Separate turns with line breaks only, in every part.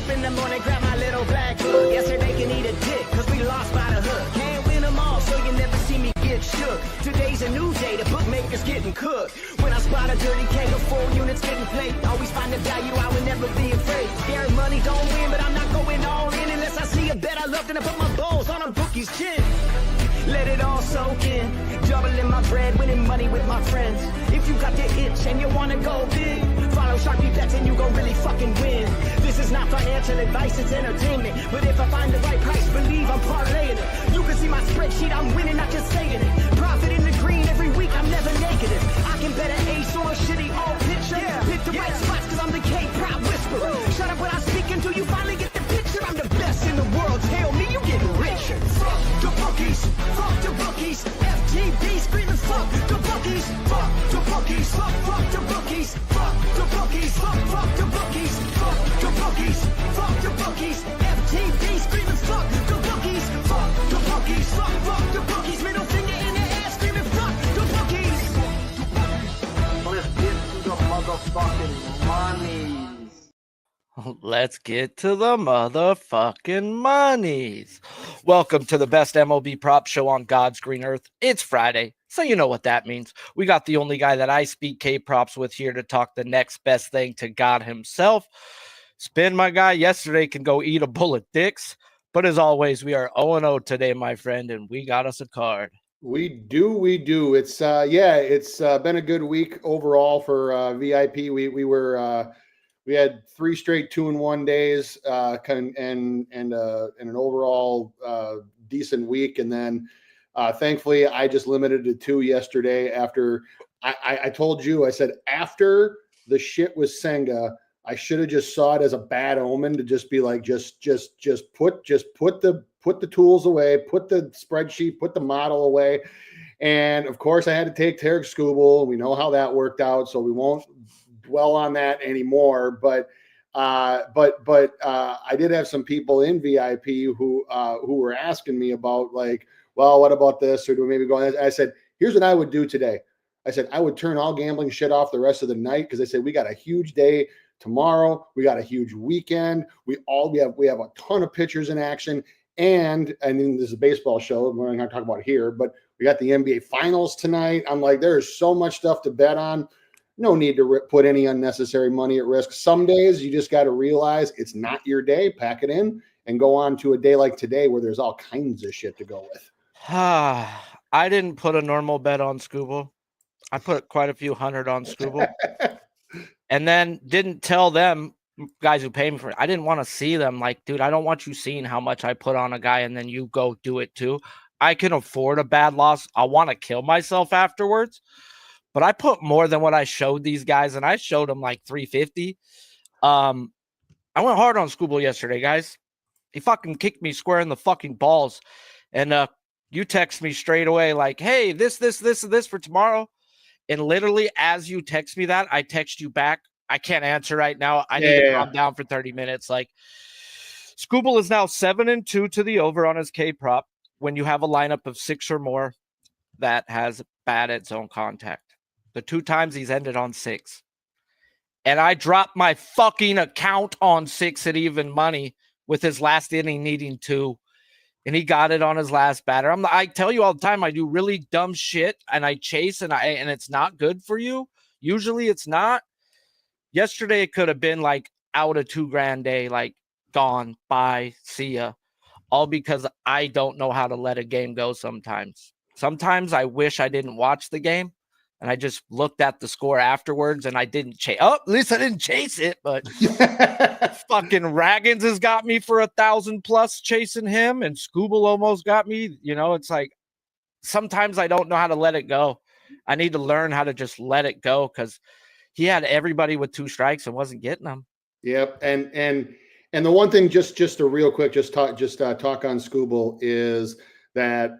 up in the morning, grab my little black book. Yesterday can eat a dick, cause we lost by the hook. Can't win them all, so you never see me get shook. Today's a new day, the bookmaker's getting cooked. When I spot a dirty keg of 4 units getting played, always find the value, I would never be afraid. Scared money don't win, but I'm not going all in unless I see a bet I love, then I put my balls on a bookie's chin. Let it all soak in, doubling my bread, winning money with my friends. If you got the itch and you wanna go big, follow Sharpie bets and you gon' really fucking win. This is not financial advice, it's entertainment. But if I find the right price, believe I'm parlaying it. You can see my spreadsheet, I'm winning, not just saying it. Profit in the green every week, I'm never negative. I can bet an ace or a shitty old picture. Pick the right spots cause I'm the K-pop whisperer. Shut up when I speak until you finally get the picture. I'm the best in the world, tell me you getting richer. Fuck the bookies, fuck the bookies. FTV screaming fuck the bookies, fuck the bookies, fuck the bookies, fuck the bookies, fuck the bookies, fuck the bookies, fuck the bookies. FTV screaming fuck the bookies, fuck the bookies, fuck the bookies. Middle finger in the air screaming fuck the bookies.
Let's get to the motherfucking monies.
Let's get to the motherfucking monies. Welcome to the best MLB prop show on God's green earth. It's Friday, so you know what that means. We got the only guy that I speak K-props with here to talk the next best thing to God himself. Spin, my guy, yesterday can go eat a bowl of dicks, but as always, we are 0-0 today, my friend, and we got us a card.
We do. It's it's been a good week overall for VIP. We had 3 straight 2-1 days, and an overall decent week. And then thankfully, I just limited to 2 yesterday. After I told you, I said after the shit with Senga, I should have just saw it as a bad omen to just be like, just put the tools away, put the spreadsheet, put the model away. And of course, I had to take Tarek Skubal. We know how that worked out, so we won't dwell on that anymore. But I did have some people in VIP who were asking me about, like, well, what about this, or do we maybe go on? I said, here's what I would do today. I said I would turn all gambling shit off the rest of the night, because I said we got a huge day tomorrow. We got a huge weekend. We have a ton of pitchers in action, and I mean, this is a baseball show. We're not going to talk about it here, but we got the NBA Finals tonight. I'm like, there is so much stuff to bet on. No need to put any unnecessary money at risk. Some days you just got to realize it's not your day. Pack it in and go on to a day like today where there's all kinds of shit to go with.
I didn't put a normal bet on Skubal. I put quite a few hundred on Skubal. And then didn't tell them, guys who pay me for it. I didn't want to see them like, dude, I don't want you seeing how much I put on a guy and then you go do it too. I can afford a bad loss. I want to kill myself afterwards. But I put more than what I showed these guys, and I showed them like 350. I went hard on Skubal yesterday, guys. He fucking kicked me square in the fucking balls. And you text me straight away like, hey, this for tomorrow. And literally, as you text me that, I text you back. I can't answer right now. I need to calm down for 30 minutes. Like, Skubal is now 7-2 to the over on his K-prop when you have a lineup of 6 or more that has bad at zone contact. The 2 times he's ended on 6. And I dropped my fucking account on 6 at even money with his last inning needing 2. And he got it on his last batter. I tell you all the time, I do really dumb shit and I chase and it's not good for you. Usually it's not. Yesterday it could have been like out a $2,000 day, like gone, bye, see ya. All because I don't know how to let a game go sometimes. Sometimes I wish I didn't watch the game and I just looked at the score afterwards and I didn't chase. Oh, at least I didn't chase it, but fucking Raggins has got me for 1,000+ chasing him, and Skubal almost got me. You know, it's like sometimes I don't know how to let it go. I need to learn how to just let it go, because he had everybody with 2 strikes and wasn't getting them. Yep.
And the one thing, just a real quick, talk on Skubal is that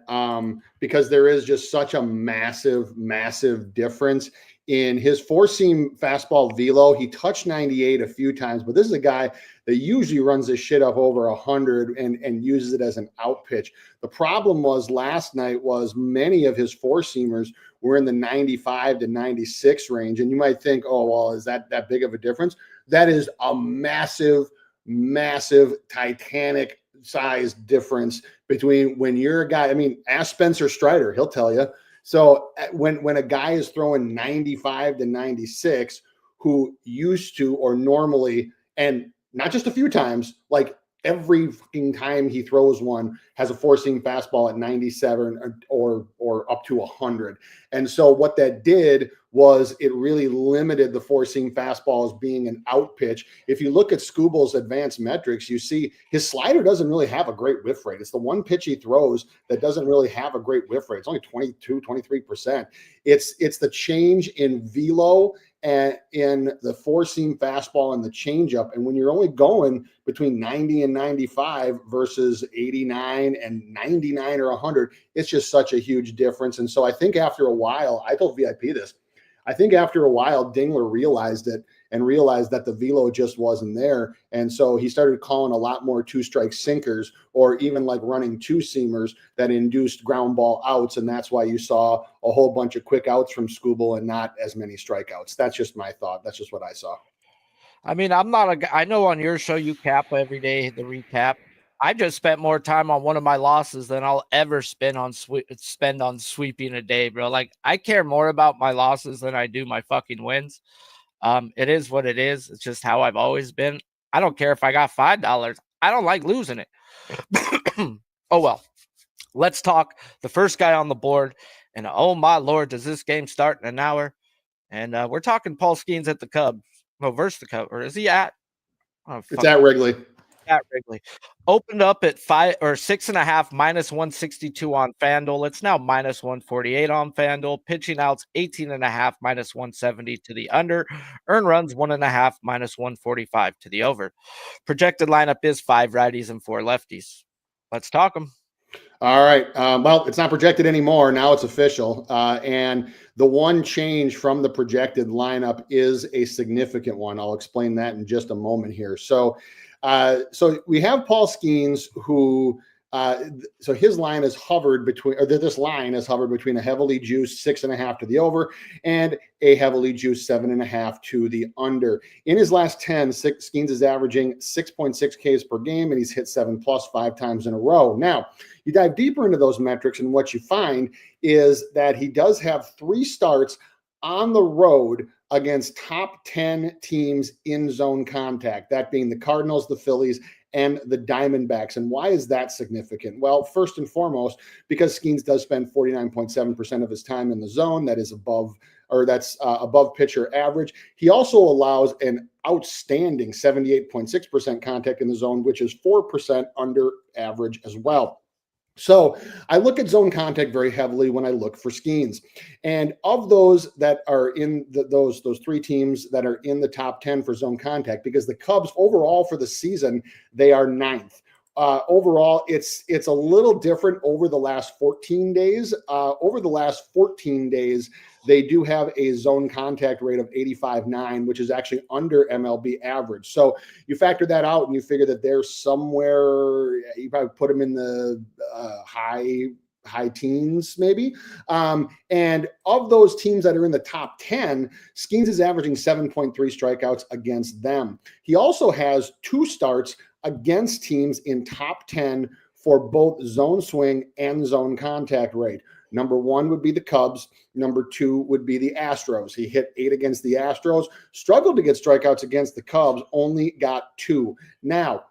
because there is just such a massive difference in his 4-seam fastball velo. He touched 98 a few times, but this is a guy that usually runs this shit up over 100 and uses it as an out pitch. The problem was last night was many of his 4-seamers were in the 95 to 96 range. And you might think, oh, well, is that big of a difference? That is a massive massive Titanic size difference between when you're a guy. I mean, ask Spencer Strider, he'll tell you. So when a guy is throwing 95 to 96, who used to or normally, and not just a few times, like every fucking time he throws one, has a four-seam fastball at 97 or up to 100. And so what that did was it really limited the four-seam fastball as being an out pitch. If you look at Scooble's advanced metrics, you see his slider doesn't really have a great whiff rate. It's the one pitch he throws that doesn't really have a great whiff rate. It's only 22, 23%. It's the change in velo and in the four-seam fastball and the changeup. And when you're only going between 90 and 95 versus 89 and 99 or 100, it's just such a huge difference. And so I think after a while, I told VIP this, I think after a while, Dingler realized it and realized that the velo just wasn't there. And so he started calling a lot more two-strike sinkers or even like running two-seamers that induced ground ball outs. And that's why you saw a whole bunch of quick outs from Scooble and not as many strikeouts. That's just my thought. That's just what I saw.
I mean, I'm not a guy. I know on your show you cap every day, the recap. I just spent more time on one of my losses than I'll ever spend on sweeping a day, bro. Like, I care more about my losses than I do my fucking wins. It is what it is. It's just how I've always been. I don't care if I got $5. I don't like losing it. Oh, well. Let's talk the first guy on the board. And oh, my Lord, does this game start in an hour? And we're talking Paul Skeens at the Cubs. No, versus the Cubs. Or is he at? Oh,
it's at Wrigley.
At Wrigley. Opened up at 5 or 6.5 minus 162 on FanDuel. It's now minus 148 on FanDuel. Pitching outs 18.5 minus 170 to the under. Earn runs 1.5 minus 145 to the over. Projected lineup is 5 righties and 4 lefties. Let's talk them.
All right. Well, it's not projected anymore. Now it's official. And the one change from the projected lineup is a significant one. I'll explain that in just a moment here. So we have Paul Skeens, who so his line has hovered between, or this line has hovered between a heavily juiced 6.5 to the over and a heavily juiced 7.5 to the under. In his last 10, Skeens is averaging 6.6 Ks per game, and he's hit 7+ 5 times in a row. Now, you dive deeper into those metrics, and what you find is that he does have 3 starts on the road against top 10 teams in zone contact, that being the Cardinals, the Phillies, and the Diamondbacks. And why is that significant? Well, first and foremost, because Skeens does spend 49.7% of his time in the zone. That is above pitcher average. He also allows an outstanding 78.6% contact in the zone, which is 4% under average as well. So I look at zone contact very heavily when I look for Skeens. And of those that are in those 3 teams that are in the top 10 for zone contact, because the Cubs overall for the season, they are 9th. Overall, it's a little different over the last 14 days. Over the last 14 days, they do have a zone contact rate of 85.9, which is actually under MLB average. So you factor that out and you figure that they're somewhere, you probably put them in the high teens, maybe. And of those teams that are in the top 10, Skeens is averaging 7.3 strikeouts against them. He also has 2 starts against teams in top 10 for both zone swing and zone contact rate. Number 1 would be the Cubs. Number 2 would be the Astros. He hit 8 against the Astros, struggled to get strikeouts against the Cubs, only got 2. Now,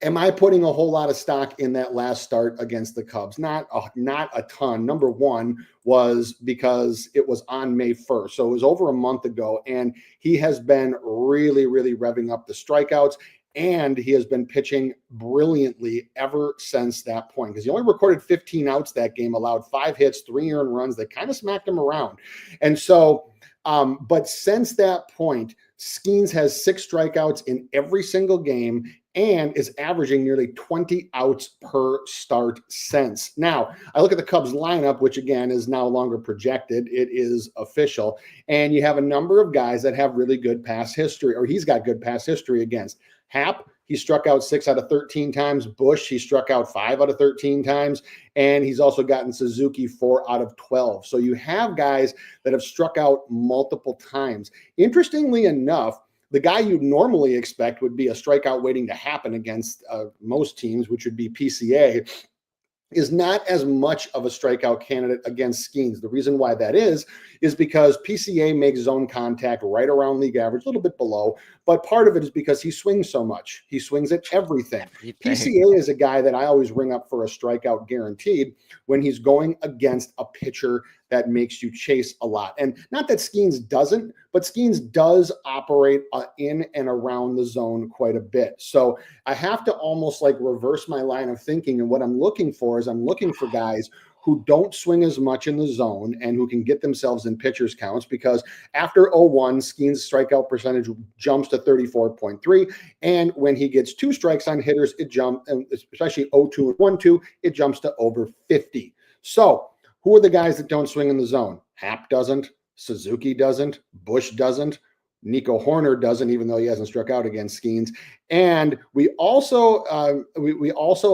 am I putting a whole lot of stock in that last start against the Cubs? Not a ton. Number 1 was because it was on May 1st. So it was over a month ago, and he has been really, really revving up the strikeouts. And he has been pitching brilliantly ever since that point, because he only recorded 15 outs that game, allowed 5 hits, 3 earned runs. They kind of smacked him around. And so, but since that point, Skeens has 6 strikeouts in every single game and is averaging nearly 20 outs per start since. Now, I look at the Cubs lineup, which again is no longer projected. It is official. And you have a number of guys that have really good past history, or he's got good past history against. Happ, he struck out 6 out of 13 times. Bush, he struck out 5 out of 13 times. And he's also gotten Suzuki 4 out of 12. So you have guys that have struck out multiple times. Interestingly enough, the guy you'd normally expect would be a strikeout waiting to happen against most teams, which would be PCA, is not as much of a strikeout candidate against Skeens. The reason why that is because PCA makes zone contact right around league average, a little bit below, but part of it is because he swings so much. He swings at everything. PCA is a guy that I always ring up for a strikeout guaranteed when he's going against a pitcher that makes you chase a lot. And not that Skeens doesn't, but Skeens does operate in and around the zone quite a bit. So I have to almost like reverse my line of thinking. And what I'm looking for is I'm looking for guys who don't swing as much in the zone and who can get themselves in pitchers counts, because after 0-1, Skeens' strikeout percentage jumps to 34.3. And when he gets 2 strikes on hitters, it jumps, and especially 0-2 and 1-2, it jumps to over 50. So who are the guys that don't swing in the zone? Happ doesn't. Suzuki doesn't. Bush doesn't. Nico Horner doesn't, even though he hasn't struck out against Skeens. And we also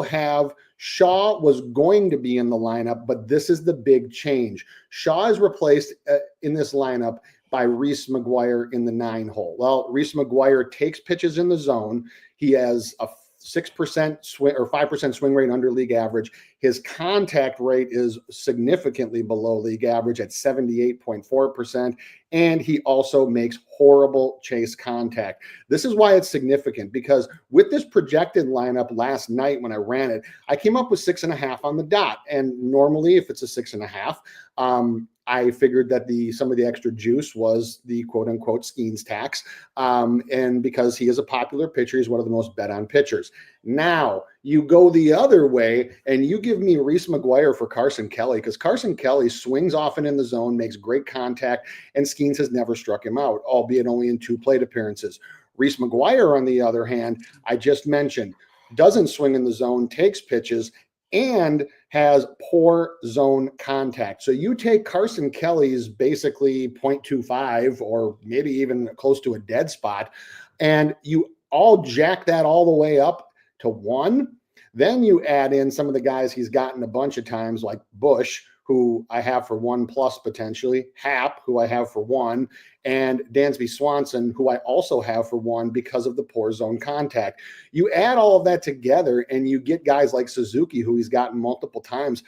have Shaw was going to be in the lineup, but this is the big change. Shaw is replaced in this lineup by Reese McGuire in the 9 hole. Well, Reese McGuire takes pitches in the zone. He has a 6% swing or 5% swing rate under league average. His contact rate is significantly below league average at 78.4%. And he also makes horrible chase contact. This is why it's significant, because with this projected lineup last night when I ran it, I came up with 6.5 on the dot. And normally if it's a 6.5, I figured that some of the extra juice was the quote unquote Skeens tax. And because he is a popular pitcher, he's one of the most bet on pitchers. Now you go the other way and you give me Reese McGuire for Carson Kelly, because Carson Kelly swings often in the zone, makes great contact, and Skeens has never struck him out, albeit only in 2 plate appearances. Reese McGuire, on the other hand, I just mentioned, doesn't swing in the zone, takes pitches, and has poor zone contact. So you take Carson Kelly's basically 0.25 or maybe even close to a dead spot, and you all jack that all the way up to 1. Then you add in some of the guys he's gotten a bunch of times, like Bush, who I have for 1+ potentially, Happ, who I have for 1, and Dansby Swanson, who I also have for 1 because of the poor zone contact. You add all of that together and you get guys like Suzuki, who he's gotten multiple times.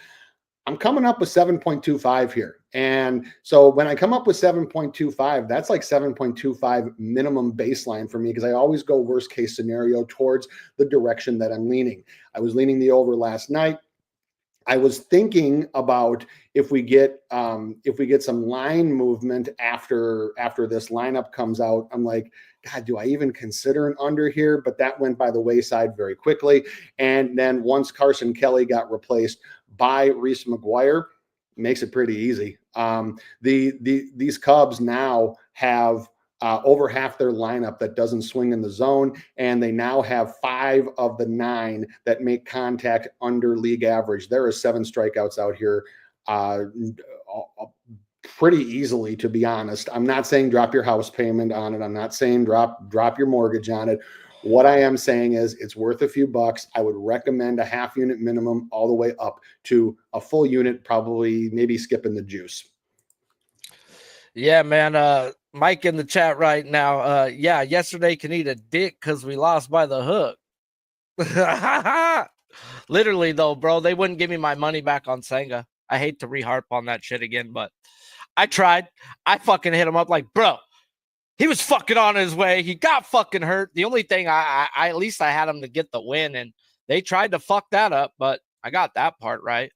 I'm coming up with 7.25 here. And so when I come up with 7.25, that's like 7.25 minimum baseline for me, because I always go worst case scenario towards the direction that I'm leaning. I was leaning the over last night. I was thinking about if we get some line movement after this lineup comes out. I'm like, God, do I even consider an under here? But that went by the wayside very quickly. And then once Carson Kelly got replaced by Reese McGuire, makes it pretty easy. These Cubs now have over half their lineup that doesn't swing in the zone, and they now have 5 of the 9 that make contact under league average. There are 7 strikeouts out here pretty easily, to be honest. I'm not saying drop your house payment on it. I'm not saying drop your mortgage on it. What I am saying is it's worth a few bucks. I would recommend a half unit minimum all the way up to a full unit, probably maybe skipping the juice.
Yeah, man. Mike in the chat right now. Yeah, yesterday can eat a dick because we lost by the hook. Literally, though, bro, they wouldn't give me my money back on Senga. I hate to re-harp on that shit again, but I tried. I fucking hit him up like, bro, he was fucking on his way. He got fucking hurt. The only thing I at least I had him to get the win, and they tried to fuck that up, but I got that part right.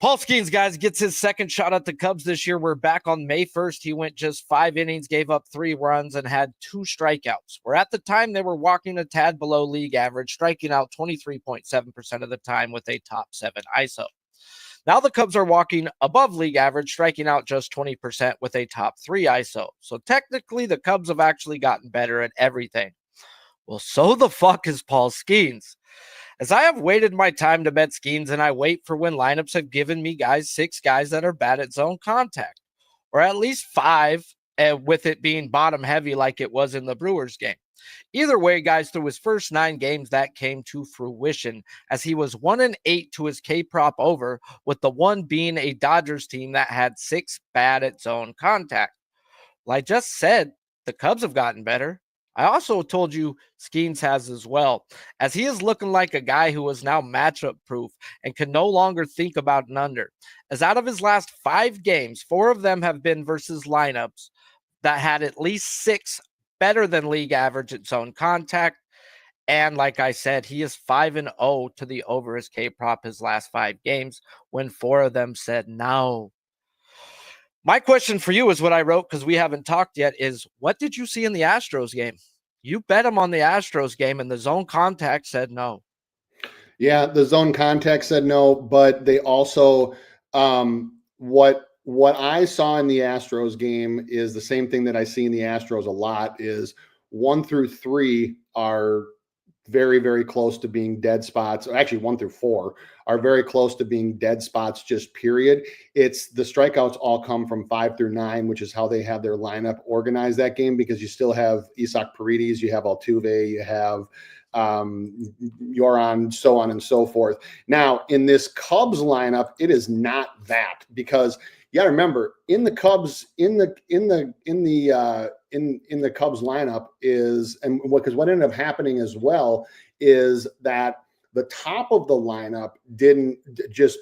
Paul Skeens, guys, gets his second shot at the Cubs this year. We're back on May 1st. He went just 5 innings, gave up 3 runs, and had 2 strikeouts. Where at the time they were walking a tad below league average, striking out 23.7% of the time with a top 7 ISO. Now the Cubs are walking above league average, striking out just 20% with a top 3 ISO. So technically the Cubs have actually gotten better at everything. Well, so the fuck is Paul Skeens. As I have waited my time to bet Skeens, and I wait for when lineups have given me 6 guys that are bad at zone contact, or at least 5, with it being bottom heavy like it was in the Brewers game. Either way, guys, through his first 9 games, that came to fruition, as he was 1-8 to his K-prop over, with the one being a Dodgers team that had 6 bad at zone contact. Well, I just said the Cubs have gotten better. I also told you Skeens has as well, as he is looking like a guy who is now matchup proof and can no longer think about an under. As out of his last 5 games, 4 of them have been versus lineups that had at least 6 better than league average at zone contact. And like I said, he is 5-0 to the over his K prop his last 5 games when 4 of them said no. My question for you is what I wrote, because we haven't talked yet, is what did you see in the Astros game? You bet him on the Astros game, and the zone contact said no.
Yeah, the zone contact said no, but they also what I saw in the Astros game is the same thing that I see in the Astros a lot is 1 through 3 are very, very close to being dead spots. Actually, 1 through 4 are very close to being dead spots, just period. It's the strikeouts all come from 5 through 9, which is how they have their lineup organized that game, because you still have Isak Paredes, you have Altuve, you have Yoran, so on and so forth. Now, in this Cubs lineup, it is not that, because you got to remember in the Cubs Cubs lineup is, and because what ended up happening as well is that the top of the lineup didn't just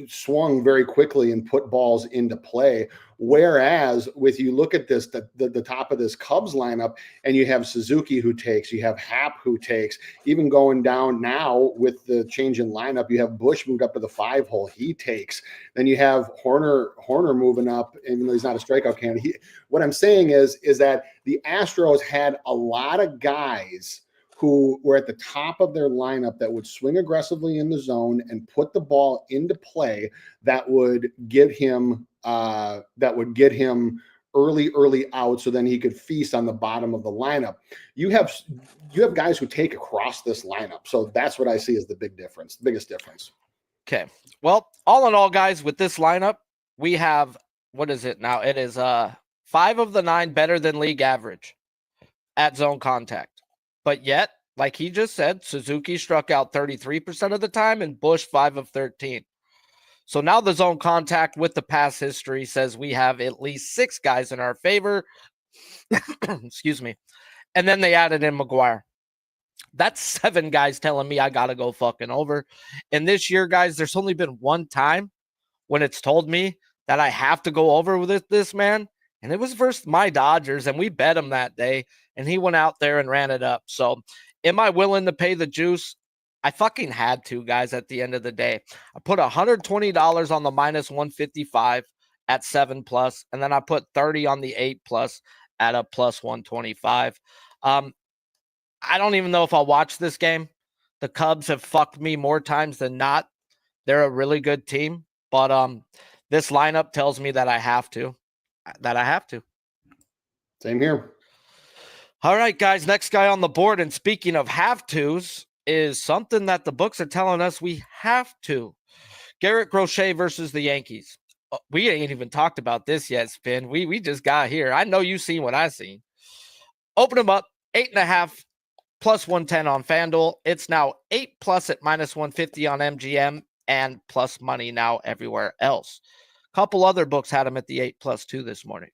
swung very quickly and put balls into play. Whereas with you look at this, the top of this Cubs lineup, and you have Suzuki who takes, you have Happ who takes, even going down now with the change in lineup, you have Bush moved up to the 5 hole, he takes. Then you have Horner moving up, even though he's not a strikeout candidate. What I'm saying is that the Astros had a lot of guys who were at the top of their lineup that would swing aggressively in the zone and put the ball into play that would get him early out, so then he could feast on the bottom of the lineup. You have guys who take across this lineup. So that's what I see as the biggest difference.
Okay. Well, all in all, guys, with this lineup, we have, what is it now? It is 5 of the 9 better than league average at zone contact. But yet, like he just said, Suzuki struck out 33% of the time and Bush 5 of 13. So now the zone contact with the past history says we have at least 6 guys in our favor. Excuse me. And then they added in McGuire. That's 7 guys telling me I got to go fucking over. And this year, guys, there's only been one time when it's told me that I have to go over with this man. And it was versus my Dodgers, and we bet him that day, and he went out there and ran it up. So am I willing to pay the juice? I fucking had to, guys, at the end of the day. I put $120 on the minus 155 at 7+, and then I put 30 on the 8+ at a plus 125. I don't even know if I'll watch this game. The Cubs have fucked me more times than not. They're a really good team, but this lineup tells me that I have to.
Same here.
All right, guys, next guy on the board. And speaking of have tos, is something that the books are telling us we have to. Garrett Crochet versus the Yankees. We ain't even talked about this yet, Spin. We just got here. I know you seen what I seen. Open them up, 8.5 plus 110 on FanDuel. It's now 8+ at minus 150 on MGM and plus money now everywhere else. Couple other books had them at the 8+ too this morning.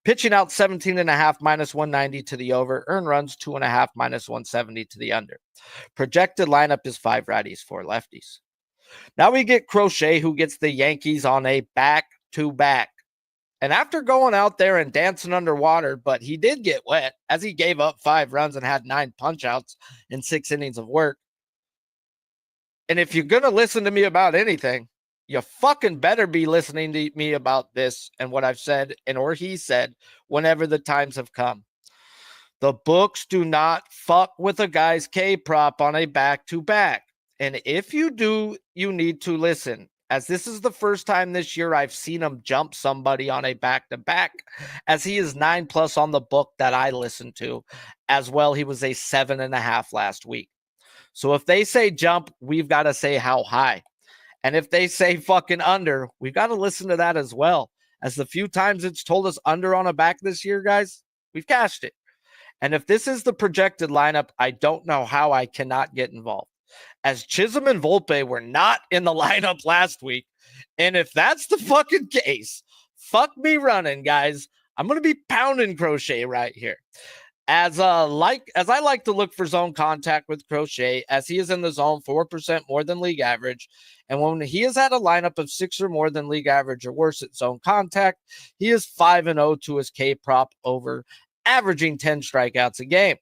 Pitching out 17.5 minus 190 to the over. Earn runs 2.5 minus 170 to the under. Projected lineup is 5 righties, 4 lefties. Now we get Crochet, who gets the Yankees on a back-to-back. And after going out there and dancing underwater, but he did get wet as he gave up 5 runs and had 9 punch-outs in 6 innings of work. And if you're going to listen to me about anything, you fucking better be listening to me about this and what I've said or he said whenever the times have come. The books do not fuck with a guy's K-prop on a back-to-back. And if you do, you need to listen, as this is the first time this year I've seen him jump somebody on a back-to-back, as he is 9+ on the book that I listened to. As well, he was a 7.5 last week. So if they say jump, we've got to say how high. And if they say fucking under, we've got to listen to that as well. As the few times it's told us under on a back this year, guys, we've cashed it. And if this is the projected lineup, I don't know how I cannot get involved. As Chisholm and Volpe were not in the lineup last week. And if that's the fucking case, fuck me running, guys. I'm going to be pounding Crochet right here. As I like to look for zone contact with Crochet, as he is in the zone 4% more than league average. And when he is at a lineup of 6 or more than league average or worse at zone contact, he is 5-0 to his K prop over, averaging 10 strikeouts a game.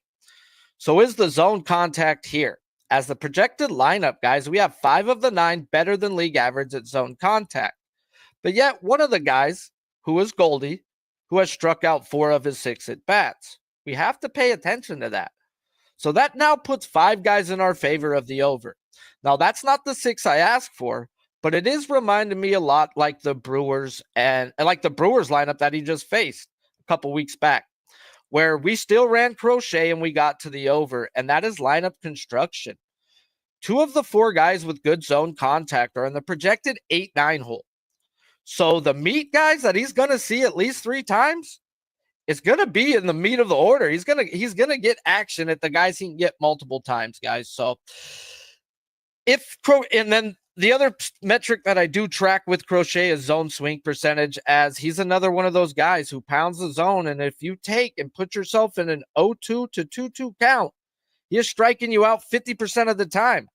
So is the zone contact here? As the projected lineup, guys, we have 5 of the 9 better than league average at zone contact. But yet one of the guys, who is Goldie, who has struck out 4 of his 6 at bats. We have to pay attention to that. So that now puts 5 guys in our favor of the over. Now, that's not the 6 I asked for, but it is reminding me a lot like the Brewers and like the Brewers lineup that he just faced a couple weeks back, where we still ran Crochet and we got to the over, and that is lineup construction. 2 of the 4 guys with good zone contact are in the projected 8-9 hole. So the meat guys that he's going to see at least 3 times, it's going to be in the meat of the order. He's going to get action at the guys he can get multiple times, guys. So and then the other metric that I do track with Crochet is zone swing percentage, as he's another one of those guys who pounds the zone. And if you take and put yourself in an 0-2 to 2-2 count, he is striking you out 50% of the time.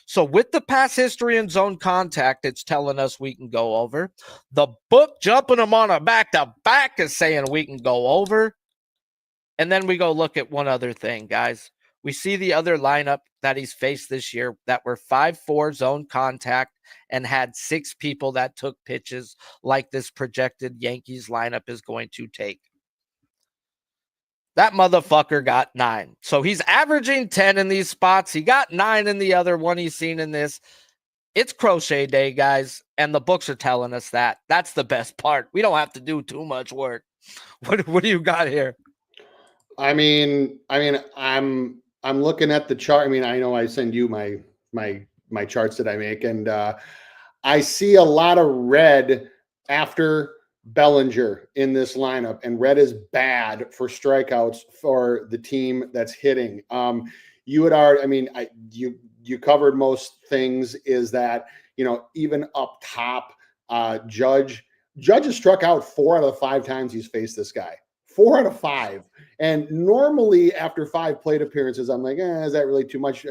So with the past history and zone contact, it's telling us we can go over. The book jumping him on a back-to-back is saying we can go over. And then we go look at one other thing, guys. We see the other lineup that he's faced this year that were 5-4 zone contact and had 6 people that took pitches like this projected Yankees lineup is going to take. That motherfucker got 9. So he's averaging 10 in these spots. He got 9 in the other one he's seen in this. It's Crochet day, guys, and the books are telling us that. That's the best part. We don't have to do too much work. What do you got here?
I mean, I'm looking at the chart. I mean, I know I send you my charts that I make, and I see a lot of red after Bellinger in this lineup, and red is bad for strikeouts for the team that's hitting. You would already, I mean, you covered most things. Is that, you know, even up top, Judge has struck out 4 out of the 5 times he's faced this guy. 4 out of 5. And normally after 5 plate appearances, I'm like, is that really too much?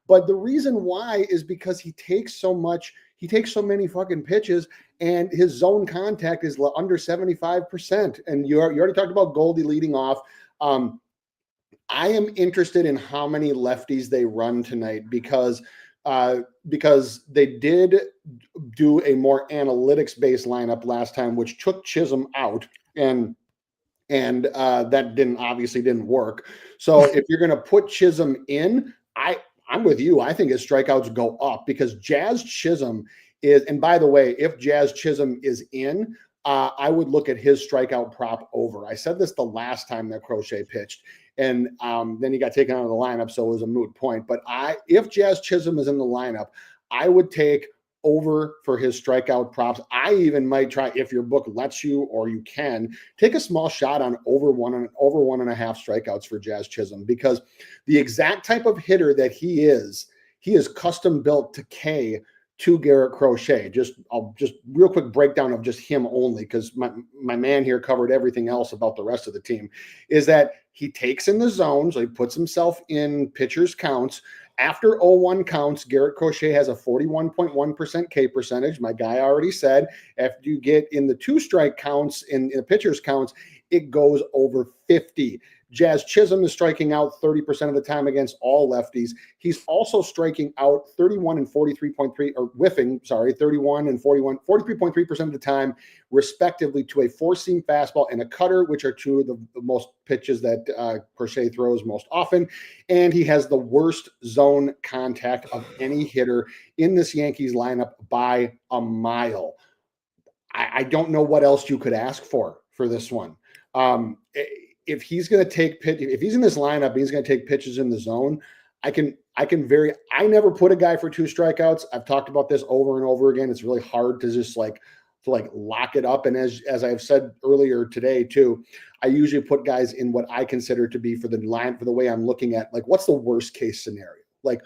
But the reason why is because he takes so many fucking pitches, and his zone contact is under 75%. And you already talked about Goldie leading off. I am interested in how many lefties they run tonight, because they did do a more analytics-based lineup last time, which took Chisholm out, and that obviously didn't work. So if you're going to put Chisholm in, I'm with you. I think his strikeouts go up, because Jazz Chisholm is, and by the way, if Jazz Chisholm is in, I would look at his strikeout prop over. I said this the last time that Crochet pitched, and then he got taken out of the lineup, so it was a moot point. But if Jazz Chisholm is in the lineup, I would take over for his strikeout props. I even might try, if your book lets you or you can, take a small shot on over 1.5 strikeouts for Jazz Chisholm, because the exact type of hitter that he is custom built to K to Garrett Crochet. I'll just real quick breakdown of just him only, because my man here covered everything else about the rest of the team. Is that he takes in the zone, so he puts himself in pitchers counts. After 0-1 counts, Garrett Crochet has a 41.1% K percentage. My guy already said, if you get in the 2-strike counts, in the pitchers counts, it goes over 50. Jazz Chisholm is striking out 30% of the time against all lefties. He's also striking out 31 and 43.3, or whiffing, 31 and 43.3% of the time, respectively, to a 4-seam fastball and a cutter, which are 2 of the most pitches that Crochet throws most often. And he has the worst zone contact of any hitter in this Yankees lineup by a mile. I don't know what else you could ask for this one. If he's going to if he's in this lineup, he's going to take pitches in the zone. I never put a guy for 2 strikeouts. I've talked about this over and over again. It's really hard to just lock it up. And as I've said earlier today too, I usually put guys in what I consider to be for the way I'm looking at, like, what's the worst case scenario? Like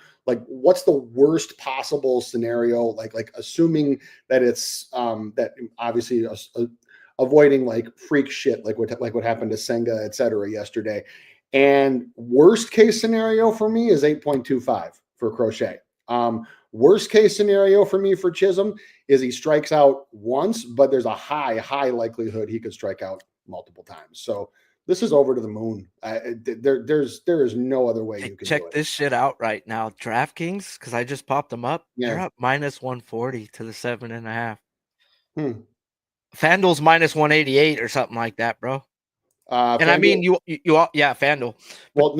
what's the worst possible scenario? Like assuming that it's that obviously avoiding like freak shit like what happened to Senga, et cetera, yesterday. And worst case scenario for me is 8.25 for Crochet. Worst case scenario for me for Chisholm is he strikes out once, but there's a high likelihood he could strike out multiple times. So this is over to the moon. There is no other way you can
check
do it.
this shit out right now. DraftKings, because I just popped them up.
Yeah.
They're up minus 140 to the 7.5.
FanDuel's
FanDuel's minus 188 or something like that, bro. And I mean, you yeah, FanDuel.
Well,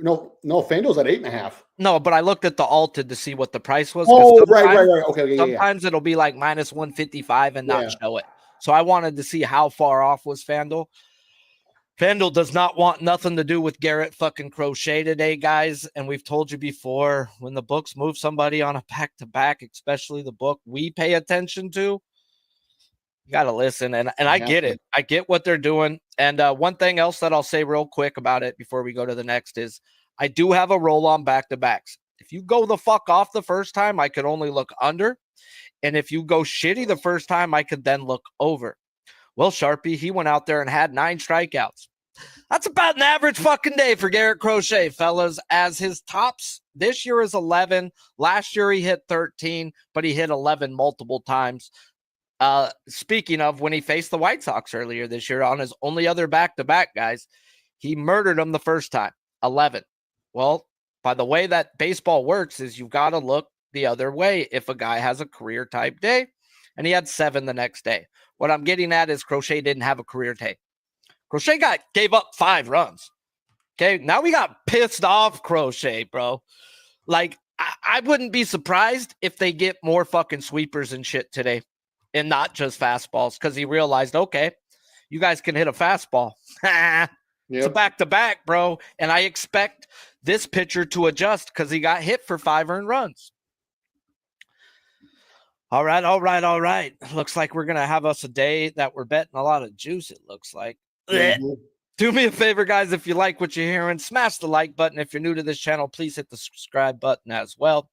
no, FanDuel's at 8.5.
No, but I looked at the Alted to see what the price was.
Oh, right. Okay,
sometimes it'll be like minus 155 and not show it. So I wanted to see how far off was FanDuel. FanDuel does not want nothing to do with Garrett fucking Crochet today, guys. And we've told you before, when the books move somebody on a back-to-back, especially the book we pay attention to, you got to listen. And I get it. I get what they're doing. And one thing else that I'll say real quick about it before we go to the next is I do have a roll on back-to-backs. If you go the fuck off the first time, I could only look under. And if you go shitty the first time, I could then look over. Well, Sharpie, he went out there and had 9 strikeouts. That's about an average fucking day for Garrett Crochet, fellas, as his tops this year is 11. Last year he hit 13, but he hit 11 multiple times. Speaking of when he faced the White Sox earlier this year on his only other back-to-back, guys, he murdered them the first time, 11. Well, by the way that baseball works is you've got to look the other way if a guy has a career-type day, and he had 7 the next day. What I'm getting at is Crochet didn't have a career day. Crochet gave up 5 runs. Okay, now we got pissed off Crochet, bro. Like, I wouldn't be surprised if they get more fucking sweepers and shit today and not just fastballs because he realized, okay, you guys can hit a fastball. It's a back-to-back, bro. And I expect this pitcher to adjust because he got hit for 5 earned runs. All right. Looks like we're going to have us a day that we're betting a lot of juice, it looks like. Mm-hmm. Do me a favor, guys. If you like what you're hearing, smash the like button. If you're new to this channel, please hit the subscribe button as well.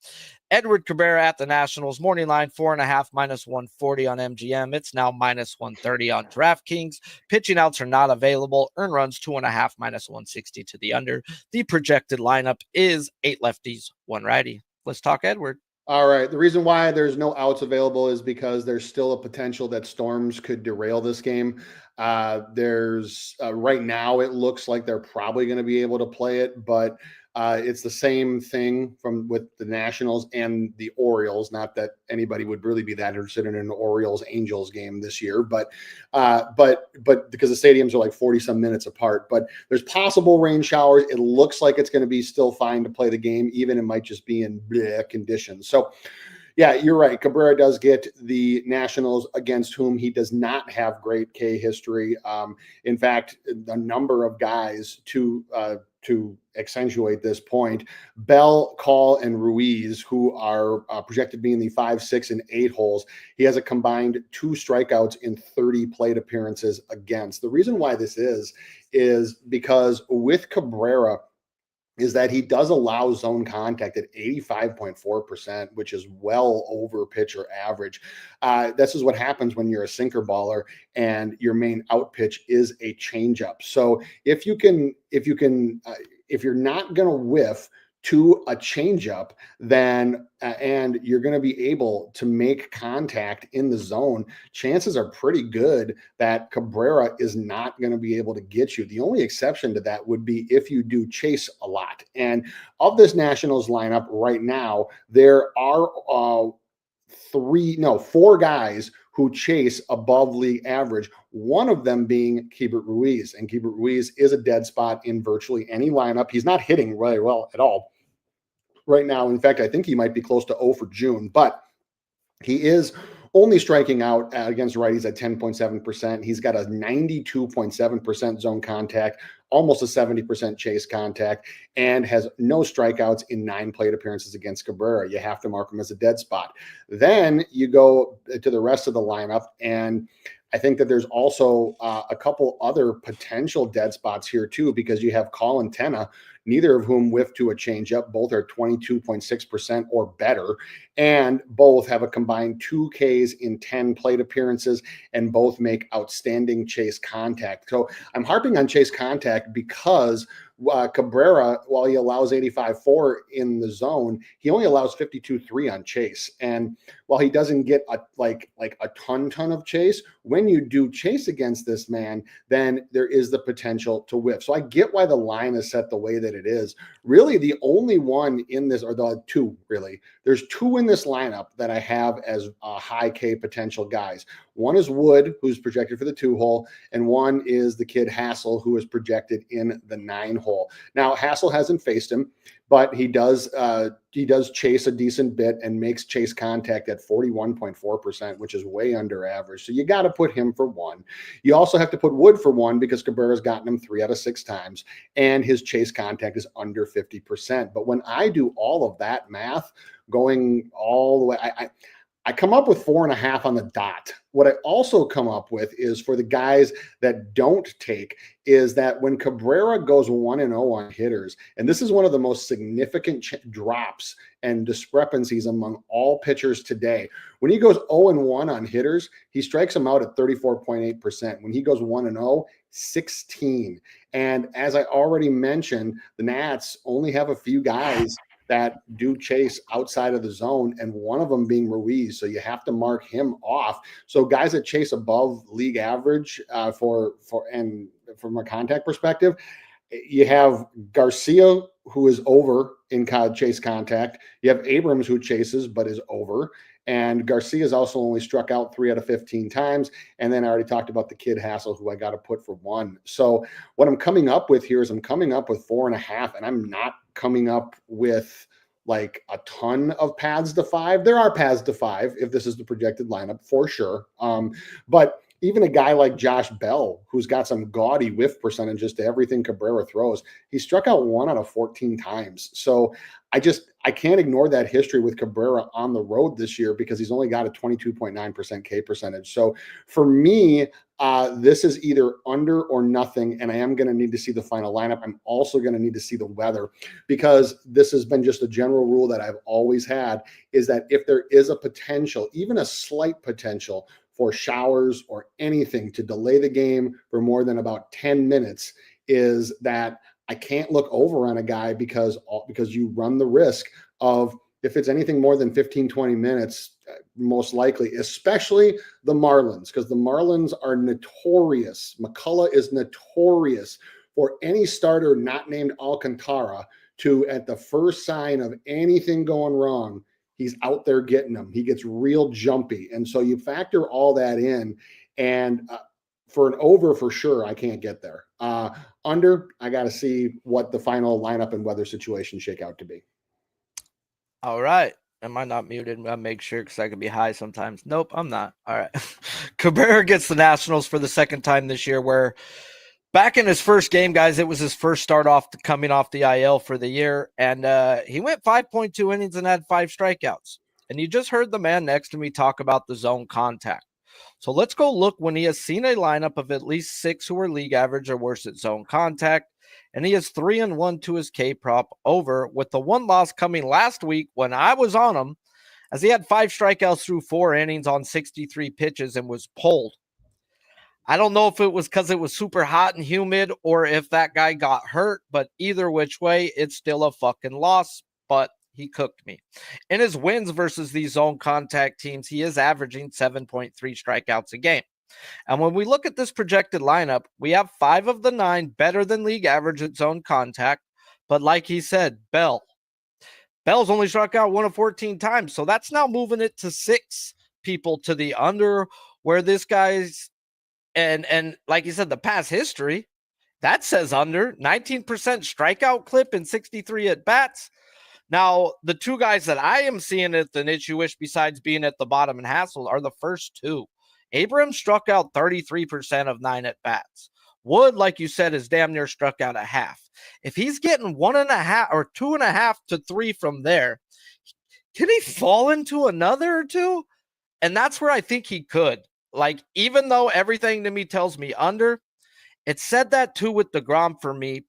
Edward Cabrera at the Nationals. Morning line, 4.5 minus 140 on MGM. It's now minus 130 on DraftKings. Pitching outs are not available. Earn runs, 2.5 minus 160 to the under. The projected lineup is 8 lefties, 1 righty. Let's talk Edward.
All right. The reason why there's no outs available is because there's still a potential that storms could derail this game. There's right now it looks like they're probably going to be able to play it, but it's the same thing with the Nationals and the Orioles. Not that anybody would really be that interested in an Orioles-Angels game this year, but because the stadiums are like 40 some minutes apart, but there's possible rain showers. It looks like it's going to be still fine to play the game, even it might just be in bleh conditions. So yeah, you're right. Cabrera does get the Nationals against whom he does not have great K history. In fact, a number of guys to accentuate this point, Bell, Call, and Ruiz, who are projected to be in the 5, 6, and 8 holes. He has a combined 2 strikeouts in 30 plate appearances against. The reason why this is because with Cabrera, is that he does allow zone contact at 85.4%, which is well over pitcher average. This is what happens when you're a sinker baller and your main out pitch is a changeup. So if you're not going to whiff to a changeup, then and you're going to be able to make contact in the zone, chances are pretty good that Cabrera is not going to be able to get you. The only exception to that would be if you do chase a lot. And of this Nationals lineup right now, there are 4 guys who chase above league average, one of them being Keibert Ruiz. And Keibert Ruiz is a dead spot in virtually any lineup. He's not hitting really well at all right now. In fact, I think he might be close to 0 for June, but he is only striking out against righties at 10.7%. He's got a 92.7% zone contact, almost a 70% chase contact, and has no strikeouts in 9 plate appearances against Cabrera. You have to mark him as a dead spot. Then you go to the rest of the lineup, and I think that there's also a couple other potential dead spots here too, because you have Colin Tenna, neither of whom whiffed to a changeup. Both are 22.6% or better, and both have a combined 2 Ks in 10 plate appearances, and both make outstanding chase contact. So I'm harping on chase contact because Cabrera, while he allows 85.4 in the zone, he only allows 52.3 on chase. And while he doesn't get a ton of chase, when you do chase against this man, then there is the potential to whiff. So I get why the line is set the way that it is. Really, the only one in this, or the two, really, there's 2 in this lineup that I have as high K potential guys. One is Wood, who's projected for the 2-hole, and one is the kid Hassel, who is projected in the 9-hole. Now, Hassel hasn't faced him, but he does chase a decent bit and makes chase contact at 41.4%, which is way under average. So you got to put him for 1. You also have to put Wood for 1 because Cabrera's gotten him 3 out of 6 times, and his chase contact is under 50%. But when I do all of that math, going all the way, I come up with 4.5 on the dot. What I also come up with is, for the guys that don't take, is that when Cabrera goes 1-0 on hitters, and this is one of the most significant drops and discrepancies among all pitchers today. When he goes 0-1 on hitters, he strikes them out at 34.8%. When he goes 1-0, 16. And as I already mentioned, the Nats only have a few guys that do chase outside of the zone, and one of them being Ruiz. So you have to mark him off. So guys that chase above league average and from a contact perspective, you have Garcia, who is over in chase contact. You have Abrams, who chases but is over. And Garcia's also only struck out 3 out of 15 times. And then I already talked about the kid Hassel, who I got to put for 1. So what I'm coming up with here is I'm coming up with 4.5, and I'm not coming up with like a ton of paths to 5. There are paths to 5 if this is the projected lineup, for sure. But even a guy like Josh Bell, who's got some gaudy whiff percentages to everything Cabrera throws, he struck out 1 out of 14 times. So I can't ignore that history with Cabrera on the road this year, because he's only got a 22.9% K percentage. So for me, this is either under or nothing, and I am going to need to see the final lineup. I'm also going to need to see the weather, because this has been just a general rule that I've always had, is that if there is a potential, even a slight potential, for showers or anything to delay the game for more than about 10 minutes, is that I can't look over on a guy, because you run the risk of, if it's anything more than 15, 20 minutes, most likely, especially the Marlins, because the Marlins are notorious. McCullough is notorious for any starter not named Alcantara to, at the first sign of anything going wrong, he's out there getting them. He gets real jumpy. And so you factor all that in, and for an over, for sure, I can't get there. Under, I got to see what the final lineup and weather situation shake out to be.
All right. Am I not muted? I'll make sure, because I can be high sometimes. Nope, I'm not. All right. Cabrera gets the Nationals for the second time this year, where back in his first game, guys, it was his first start off coming off the IL for the year. And he went 5.2 innings and had 5 strikeouts. And you just heard the man next to me talk about the zone contact. So let's go look when he has seen a lineup of at least 6 who are league average or worse at zone contact. And he is 3-1 to his K prop over, with the 1 loss coming last week when I was on him, as he had 5 strikeouts through 4 innings on 63 pitches and was pulled. I don't know if it was because it was super hot and humid, or if that guy got hurt, but either which way, it's still a fucking loss. But he cooked me. In his wins versus these zone contact teams, he is averaging 7.3 strikeouts a game. And when we look at this projected lineup, we have 5 of the 9 better than league average at zone contact. But like he said, Bell's only struck out 1 of 14 times. So that's now moving it to 6 people to the under, where this guy's, and like you said, the past history, that says under. 19% strikeout clip and 63 at bats. Now, the 2 guys that I am seeing at the niche you wish, besides being at the bottom and Hassel, are the first 2. Abrams struck out 33% of 9 at bats. Wood, like you said, is damn near struck out a half. If he's getting 1.5 or 2.5 to 3 from there, can he fall into another or 2? And that's where I think he could. Like, even though everything to me tells me under, it said that too with DeGrom for me.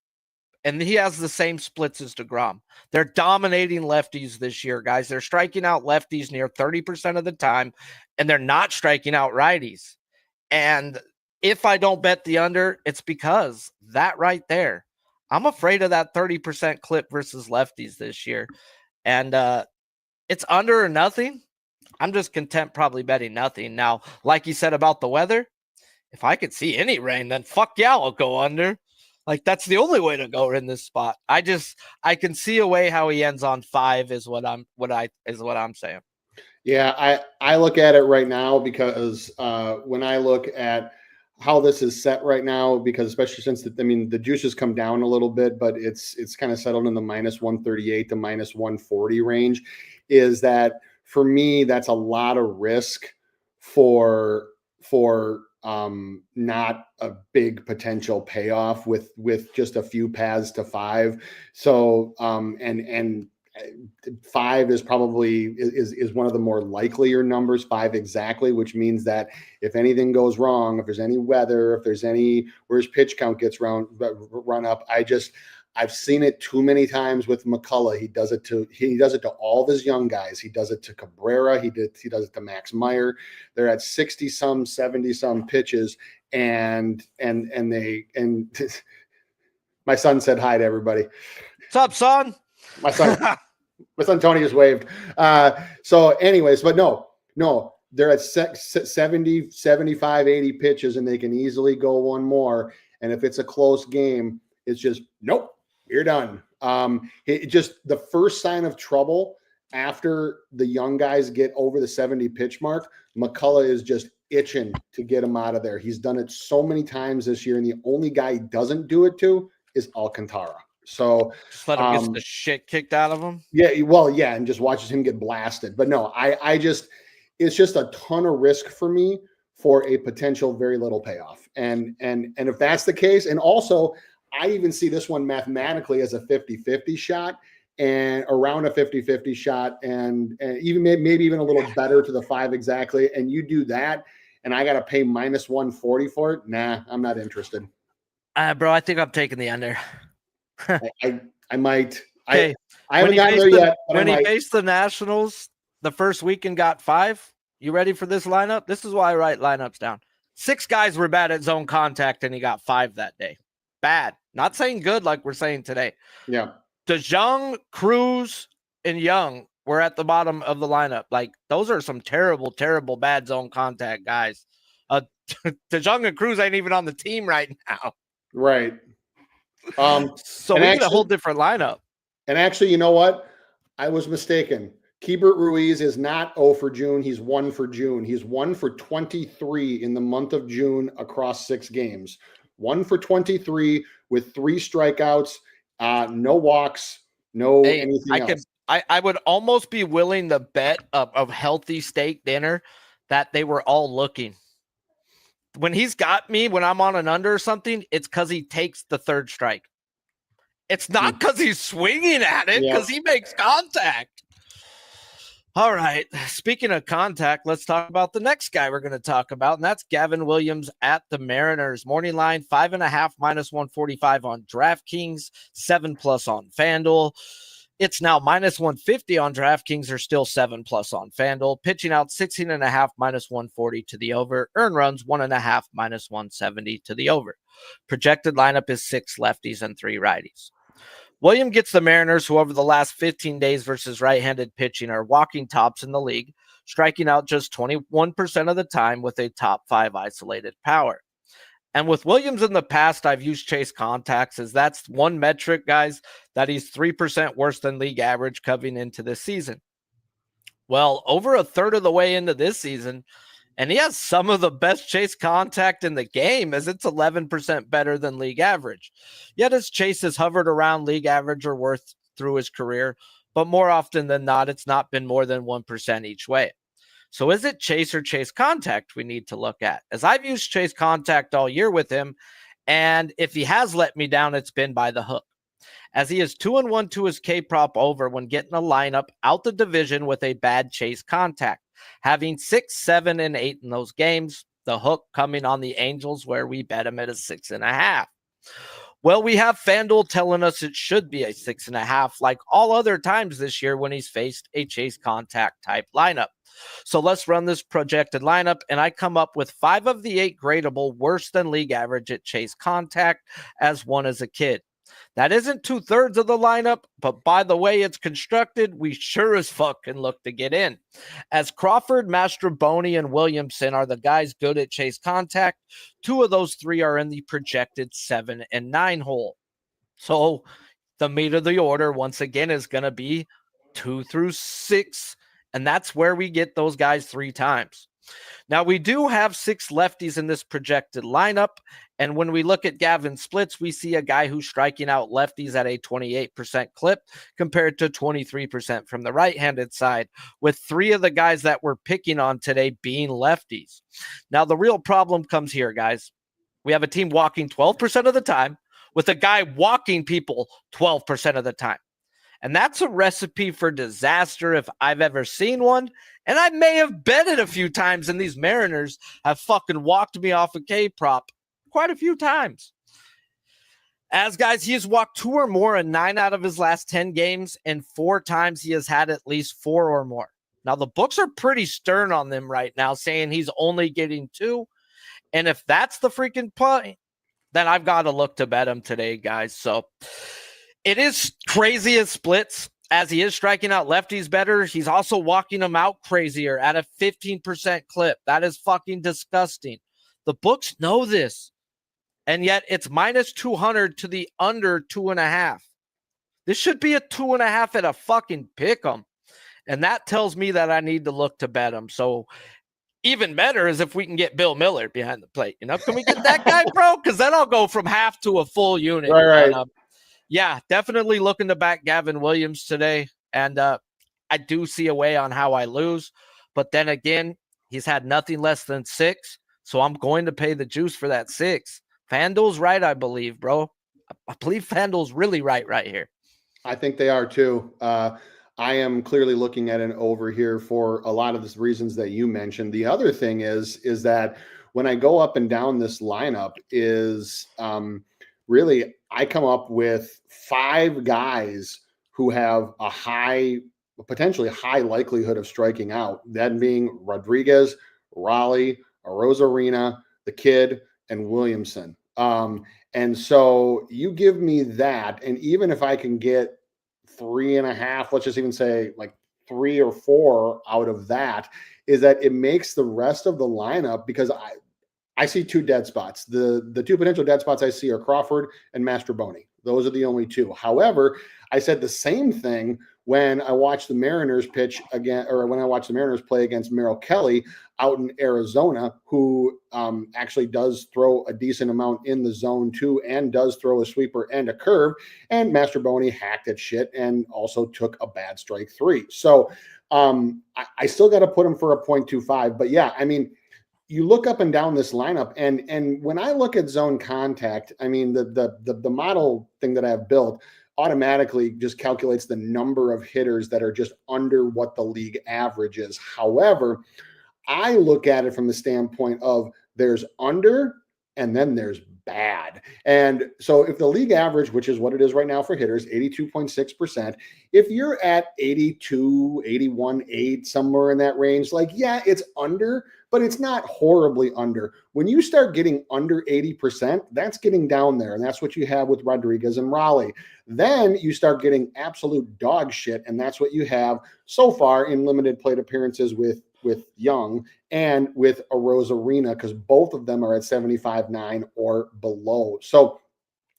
And he has the same splits as DeGrom. They're dominating lefties this year, guys. They're striking out lefties near 30% of the time, and they're not striking out righties. And if I don't bet the under, it's because that right there, I'm afraid of that 30% clip versus lefties this year. And it's under or nothing. I'm just content probably betting nothing. Now, like you said about the weather, if I could see any rain, then fuck yeah, I'll go under. Like, that's the only way to go in this spot. I can see a way how he ends on 5 is what I'm saying.
Yeah, I look at it right now because when I look at how this is set right now, because especially since the juice has come down a little bit, but it's kind of settled in the minus 138 to minus 140 range, is that for me, that's a lot of risk for not a big potential payoff with just a few paths to 5. So and 5 is probably is one of the more likelier numbers, 5 exactly, which means that if anything goes wrong, if there's any weather, if there's any where his pitch count gets run up, I've seen it too many times with McCullough. He does it to all of his young guys. He does it to Cabrera. He does it to Max Meyer. They're at 60 some, 70 some pitches, and my son said hi to everybody.
What's up, son?
My son Tony just waved. So anyways, but no, they're at 70, 75, 80 pitches, and they can easily go one more. And if it's a close game, it's just, nope, you're done. It just, the first sign of trouble after the young guys get over the 70 pitch mark, McCullough is just itching to get him out of there. He's done it so many times this year, and the only guy he doesn't do it to is Alcantara. So
just let him get the shit kicked out of him.
Yeah, well, yeah, and just watches him get blasted. But no, it's just a ton of risk for me for a potential very little payoff. And if that's the case, and also I even see this one mathematically as a 50-50 shot, and around a 50-50 shot, and even maybe even a little better to the 5 exactly. And you do that, and I got to pay minus 140 for it. Nah, I'm not interested.
Bro, I think I'm taking the under.
I might.
Okay.
I haven't gotten there yet.
When he faced the Nationals the first week and got 5, you ready for this lineup? This is why I write lineups down. 6 guys were bad at zone contact, and he got 5 that day. Bad. Not saying good like we're saying today.
Yeah. DeJong,
Cruz, and Young were at the bottom of the lineup. Like, those are some terrible, terrible bad zone contact guys. DeJong and Cruz ain't even on the team right now.
Right.
So we need a whole different lineup.
And actually, you know what? I was mistaken. Keibert Ruiz is not 0 for June. He's 1 for June. He's 1 for 23 in the month of June across 6 games. 1 for 23 with 3 strikeouts, no walks, anything else.
I would almost be willing to bet a healthy steak dinner that they were all looking. When he's got me, when I'm on an under or something, it's because he takes the 3rd strike. It's not because he's swinging at it, because he makes contact. All right. Speaking of contact, let's talk about the next guy we're going to talk about, and that's Gavin Williams at the Mariners. Morning line, 5.5 minus 145 on DraftKings, 7+ on FanDuel. It's now minus 150 on DraftKings, or still 7+ on FanDuel. Pitching out 16.5 minus 140 to the over. Earn runs 1.5 minus 170 to the over. Projected lineup is 6 lefties and 3 righties. Williams gets the Mariners, who over the last 15 days versus right-handed pitching are walking tops in the league, striking out just 21% of the time with a top 5 isolated power. And with Williams in the past, I've used chase contacts as that's one metric, guys, that he's 3% worse than league average coming into this season. Well, over a third of the way into this season, and he has some of the best chase contact in the game, as it's 11% better than league average. Yet his chase has hovered around league average or worse through his career, but more often than not, it's not been more than 1% each way. So is it chase or chase contact we need to look at? As I've used chase contact all year with him, and if he has let me down, it's been by the hook. As he is 2-1 to his K-prop over when getting a lineup out the division with a bad chase contact, having 6, 7, and 8 in those games. The hook coming on the Angels, where we bet him at a 6.5. Well, we have FanDuel telling us it should be a 6.5, like all other times this year when he's faced a chase contact type lineup. So let's run this projected lineup, and I come up with 5 of the 8 gradable worse than league average at chase contact, as one as a kid. That isn't 2/3 of the lineup, but by the way it's constructed, we sure as fuck can look to get in. As Crawford, Mastroboni, and Williamson are the guys good at chase contact, 2 of those 3 are in the projected 7 and 9 hole. So the meat of the order, once again, is going to be 2 through 6, and that's where we get those guys 3 times. Now, we do have 6 lefties in this projected lineup, and when we look at Gavin splits, we see a guy who's striking out lefties at a 28% clip compared to 23% from the right-handed side, with 3 of the guys that we're picking on today being lefties. Now, the real problem comes here, guys. We have a team walking 12% of the time with a guy walking people 12% of the time. And that's a recipe for disaster if I've ever seen one. And I may have bet it a few times, and these Mariners have fucking walked me off a K-prop quite a few times. As guys, he has walked 2 or more in 9 out of his last 10 games, and 4 times he has had at least 4 or more. Now, the books are pretty stern on them right now, saying he's only getting 2. And if that's the freaking point, then I've got to look to bet him today, guys. So it is crazy as splits, as he is striking out lefties better. He's also walking them out crazier at a 15% clip. That is fucking disgusting. The books know this, and yet it's minus 200 to the under 2.5. This should be a 2.5 at a fucking pick 'em. And that tells me that I need to look to bet him. So even better is if we can get Bill Miller behind the plate. You know, can we get that guy, bro? Because then I'll go from half to a full unit.
Right.
And, yeah, definitely looking to back Gavin Williams today. And I do see a way on how I lose. But then again, he's had nothing less than 6. So I'm going to pay the juice for that 6. FanDuel's right, I believe, bro. I believe FanDuel's really right here.
I think they are too. I am clearly looking at an over here for a lot of the reasons that you mentioned. The other thing is that when I go up and down this lineup is really I come up with 5 guys who have a potentially high likelihood of striking out. That being Rodriguez, Raleigh, Arozarena, the Kid, and Williamson. And so you give me that, and even if I can get 3.5, let's just even say like 3 or 4 out of that, is that it makes the rest of the lineup, because I see 2 dead spots. The 2 potential dead spots I see are Crawford and Mastroboni. Those are the only 2. However, I said the same thing when I watched the Mariners pitch again, or when I watched the Mariners play against Merrill Kelly out in Arizona, who actually does throw a decent amount in the zone too, and does throw a sweeper and a curve. And Mastroboni hacked at shit and also took a bad strike 3. So I still got to put him for a 0.25. But yeah, I mean, you look up and down this lineup, and when I look at zone contact, I mean, the model thing that I've built automatically just calculates the number of hitters that are just under what the league average is. However, I look at it from the standpoint of there's under and then there's bad. And so if the league average, which is what it is right now for hitters, 82.6%, if you're at 82, 81, 8, somewhere in that range, like, yeah, it's under, but it's not horribly under. When you start getting under 80%, that's getting down there. And that's what you have with Rodriguez and Raleigh. Then you start getting absolute dog shit. And that's what you have so far in limited plate appearances with Young and with Arozarena, because both of them are at 75.9 or below. So